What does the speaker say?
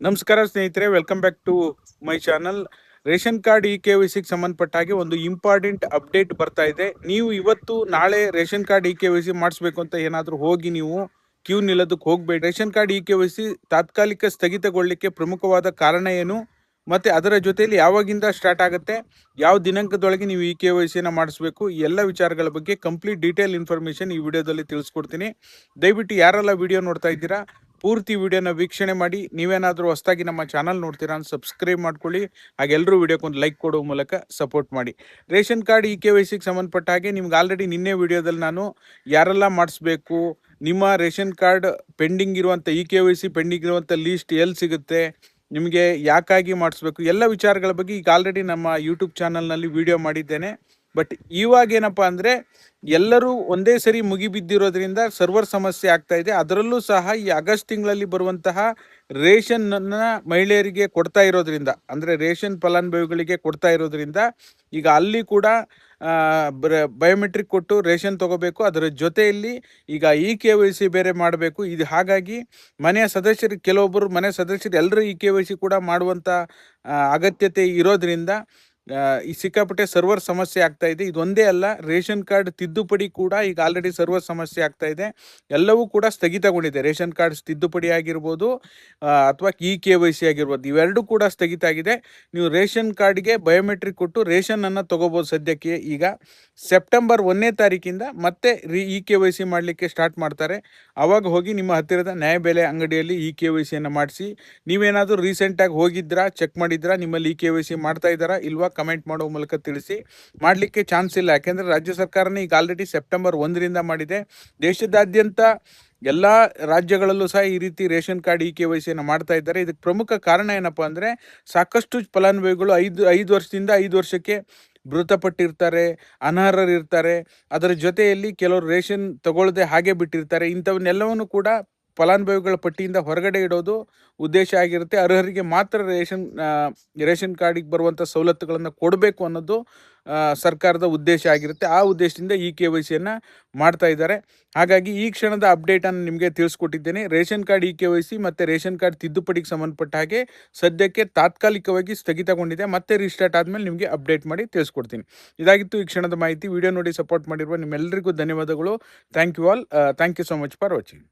ನಮಸ್ಕಾರ ಸ್ನೇಹಿತರೆ, welcome back to my channel. Ration card KYC ಗೆ ಸಂಬಂಧಪಟ್ಟ ಹಾಗೆ ಒಂದು ಇಂಪಾರ್ಟೆಂಟ್ ಅಪ್ಡೇಟ್ ಬರ್ತಾ ಇದೆ. ನೀವು ಇವತ್ತು ನಾಳೆ ರೇಷನ್ ಕಾರ್ಡ್ KYC ಮಾಡಿಸ್ಬೇಕು ಅಂತ ಏನಾದರೂ ಹೋಗಿ ನೀವು ಕ್ಯೂ ನಿಲ್ಲೋದಕ್ಕೆ ಹೋಗಬೇಡಿ. ರೇಷನ್ ಕಾರ್ಡ್ KYC ತಾತ್ಕಾಲಿಕ ಸ್ಥಗಿತಗೊಳ್ಳಲಿಕ್ಕೆ ಪ್ರಮುಖವಾದ ಕಾರಣ ಏನು, ಮತ್ತು ಅದರ ಜೊತೆಯಲ್ಲಿ ಯಾವಾಗಿಂದ ಸ್ಟಾರ್ಟ್ ಆಗುತ್ತೆ, ಯಾವ ದಿನಾಂಕದೊಳಗೆ ನೀವು KYCನ ಮಾಡಿಸ್ಬೇಕು, ಎಲ್ಲ ವಿಚಾರಗಳ ಬಗ್ಗೆ ಕಂಪ್ಲೀಟ್ ಡೀಟೇಲ್ ಇನ್ಫಾರ್ಮೇಷನ್ ಈ ವಿಡಿಯೋದಲ್ಲಿ ತಿಳಿಸ್ಕೊಡ್ತೀನಿ. ದಯವಿಟ್ಟು ಯಾರೆಲ್ಲ ವಿಡಿಯೋ ನೋಡ್ತಾ ಇದ್ದೀರಾ ಪೂರ್ತಿ ವಿಡಿಯೋನ ವೀಕ್ಷಣೆ ಮಾಡಿ. ನೀವೇನಾದರೂ ಹೊಸದಾಗಿ ನಮ್ಮ ಚಾನಲ್ ನೋಡ್ತೀರಾ ಅಂತ ಸಬ್ಸ್ಕ್ರೈಬ್ ಮಾಡ್ಕೊಳ್ಳಿ. ಹಾಗೆ ಎಲ್ಲರೂ ವಿಡಿಯೋಕ್ಕೊಂದು ಲೈಕ್ ಕೊಡೋ ಮೂಲಕ ಸಪೋರ್ಟ್ ಮಾಡಿ. ರೇಷನ್ ಕಾರ್ಡ್ KYC ಗೆ ಸಂಬಂಧಪಟ್ಟ ಹಾಗೆ ನಿಮ್ಗೆ ಆಲ್ರೆಡಿ ನಿನ್ನೆ ವಿಡಿಯೋದಲ್ಲಿ ನಾನು ಯಾರೆಲ್ಲ ಮಾಡಿಸ್ಬೇಕು, ನಿಮ್ಮ ರೇಷನ್ ಕಾರ್ಡ್ ಪೆಂಡಿಂಗ್ ಇರುವಂಥ KYC ಪೆಂಡಿಂಗ್ ಇರುವಂಥ ಲೀಸ್ಟ್ ಎಲ್ಲಿ ಸಿಗುತ್ತೆ, ನಿಮಗೆ ಯಾಕಾಗಿ ಮಾಡಿಸ್ಬೇಕು, ಎಲ್ಲ ವಿಚಾರಗಳ ಬಗ್ಗೆ ಈಗ ಆಲ್ರೆಡಿ ನಮ್ಮ ಯೂಟ್ಯೂಬ್ ಚಾನಲ್ನಲ್ಲಿ ವಿಡಿಯೋ ಮಾಡಿದ್ದೇನೆ. ಬಟ್ ಇವಾಗ ಏನಪ್ಪ ಅಂದರೆ ಎಲ್ಲರೂ ಒಂದೇ ಸರಿ ಮುಗಿಬಿದ್ದಿರೋದ್ರಿಂದ ಸರ್ವರ್ ಸಮಸ್ಯೆ ಆಗ್ತಾ ಇದೆ. ಅದರಲ್ಲೂ ಸಹ ಈ ಆಗಸ್ಟ್ ತಿಂಗಳಲ್ಲಿ ಬರುವಂತಹ ರೇಷನ್ನ ಮಹಿಳೆಯರಿಗೆ ಕೊಡ್ತಾ ಇರೋದ್ರಿಂದ, ಅಂದರೆ ರೇಷನ್ ಫಲಾನುಭವಿಗಳಿಗೆ ಕೊಡ್ತಾ ಇರೋದ್ರಿಂದ ಈಗ ಅಲ್ಲಿ ಕೂಡ ಬಯೋಮೆಟ್ರಿಕ್ ಕೊಟ್ಟು ರೇಷನ್ ತಗೋಬೇಕು. ಅದರ ಜೊತೆಯಲ್ಲಿ ಈಗ KYC ಬೇರೆ ಮಾಡಬೇಕು. ಇದು ಹಾಗಾಗಿ ಮನೆಯ ಸದಸ್ಯರು, ಕೆಲವೊಬ್ಬರು ಮನೆ ಸದಸ್ಯರು ಎಲ್ಲರೂ KYC ಕೂಡ ಮಾಡುವಂಥ ಅಗತ್ಯತೆ ಇರೋದ್ರಿಂದ ಈ ಸಿಕ್ಕಾಪಟ್ಟೆ ಸರ್ವರ್ ಸಮಸ್ಯೆ ಆಗ್ತಾ ಇದೆ. ಇದೊಂದೇ ಅಲ್ಲ, ರೇಷನ್ ಕಾರ್ಡ್ ತಿದ್ದುಪಡಿ ಕೂಡ ಈಗ ಆಲ್ರೆಡಿ ಸರ್ವರ್ ಸಮಸ್ಯೆ ಆಗ್ತಾ ಇದೆ. ಎಲ್ಲವೂ ಕೂಡ ಸ್ಥಗಿತಗೊಂಡಿದೆ. ರೇಷನ್ ಕಾರ್ಡ್ ತಿದ್ದುಪಡಿ ಆಗಿರ್ಬೋದು ಅಥವಾ KYC ಆಗಿರ್ಬೋದು, ಇವೆರಡೂ ಕೂಡ ಸ್ಥಗಿತ ಆಗಿದೆ. ನೀವು ರೇಷನ್ ಕಾರ್ಡ್ಗೆ ಬಯೋಮೆಟ್ರಿಕ್ ಕೊಟ್ಟು ರೇಷನನ್ನು ತೊಗೋಬೋದು. ಸದ್ಯಕ್ಕೆ ಈಗ ಸೆಪ್ಟೆಂಬರ್ 1ನೇ ತಾರೀಕಿಂದ ಮತ್ತೆ KYC ಮಾಡಲಿಕ್ಕೆ ಸ್ಟಾರ್ಟ್ ಮಾಡ್ತಾರೆ. ಆವಾಗ ಹೋಗಿ ನಿಮ್ಮ ಹತ್ತಿರದ ನ್ಯಾಯಬೆಲೆ ಅಂಗಡಿಯಲ್ಲಿ KYCಯನ್ನು ಮಾಡಿಸಿ. ನೀವೇನಾದರೂ ರೀಸೆಂಟಾಗಿ ಹೋಗಿದ್ರಾ, ಚೆಕ್ ಮಾಡಿದ್ರಾ, ನಿಮ್ಮಲ್ಲಿ KYC ಮಾಡ್ತಾ ಇದ್ದಾರಾ ಇಲ್ವಾ, ಕಮೆಂಟ್ ಮಾಡೋ ಮೂಲಕ ತಿಳಿಸಿ. ಮಾಡಲಿಕ್ಕೆ ಚಾನ್ಸ್ ಇಲ್ಲ, ಯಾಕೆಂದರೆ ರಾಜ್ಯ ಸರ್ಕಾರನೇ ಈಗ ಆಲ್ರೆಡಿ ಸೆಪ್ಟೆಂಬರ್ 1ರಿಂದ ಮಾಡಿದೆ. ದೇಶದಾದ್ಯಂತ ಎಲ್ಲ ರಾಜ್ಯಗಳಲ್ಲೂ ಸಹ ಈ ರೀತಿ ರೇಷನ್ ಕಾರ್ಡ್ KYCಯನ್ನು ಮಾಡ್ತಾ ಇದ್ದಾರೆ. ಇದಕ್ಕೆ ಪ್ರಮುಖ ಕಾರಣ ಏನಪ್ಪ ಅಂದರೆ ಸಾಕಷ್ಟು ಫಲಾನುಭವಿಗಳು 5 ವರ್ಷದಿಂದ 5 ವರ್ಷಕ್ಕೆ ಮೃತಪಟ್ಟಿರ್ತಾರೆ, ಅನರ್ಹರಿರ್ತಾರೆ. ಅದರ ಜೊತೆಯಲ್ಲಿ ಕೆಲವರು ರೇಷನ್ ತಗೊಳ್ಳದೆ ಹಾಗೆ ಬಿಟ್ಟಿರ್ತಾರೆ. ಇಂಥವನ್ನೆಲ್ಲವನ್ನು ಕೂಡ ಫಲಾನುಭವಿಗಳ ಪಟ್ಟಿಯಿಂದ ಹೊರಗಡೆ ಇಡೋದು ಉದ್ದೇಶ ಆಗಿರುತ್ತೆ. ಅರ್ಹರಿಗೆ ಮಾತ್ರ ರೇಷನ್ ಕಾರ್ಡಿಗೆ ಬರುವಂಥ ಸವಲತ್ತುಗಳನ್ನು ಕೊಡಬೇಕು ಅನ್ನೋದು ಸರ್ಕಾರದ ಉದ್ದೇಶ ಆಗಿರುತ್ತೆ. ಆ ಉದ್ದೇಶದಿಂದ KYCಯನ್ನು ಮಾಡ್ತಾ ಇದ್ದಾರೆ. ಹಾಗಾಗಿ ಈ ಕ್ಷಣದ ಅಪ್ಡೇಟನ್ನು ನಿಮಗೆ ತಿಳಿಸ್ಕೊಟ್ಟಿದ್ದೇನೆ. ರೇಷನ್ ಕಾರ್ಡ್ KYC ಮತ್ತು ರೇಷನ್ ಕಾರ್ಡ್ ತಿದ್ದುಪಡಿಗೆ ಸಂಬಂಧಪಟ್ಟ ಹಾಗೆ ಸದ್ಯಕ್ಕೆ ತಾತ್ಕಾಲಿಕವಾಗಿ ಸ್ಥಗಿತಗೊಂಡಿದೆ. ಮತ್ತೆ ರೀಸ್ಟಾರ್ಟ್ ಆದಮೇಲೆ ನಿಮಗೆ ಅಪ್ಡೇಟ್ ಮಾಡಿ ತಿಳಿಸ್ಕೊಡ್ತೀನಿ. ಇದಾಗಿತ್ತು ಈ ಕ್ಷಣದ ಮಾಹಿತಿ. ವಿಡಿಯೋ ನೋಡಿ ಸಪೋರ್ಟ್ ಮಾಡಿರುವ ನಿಮ್ಮೆಲ್ಲರಿಗೂ ಧನ್ಯವಾದಗಳು. Thank you all. Thank you so much for watching.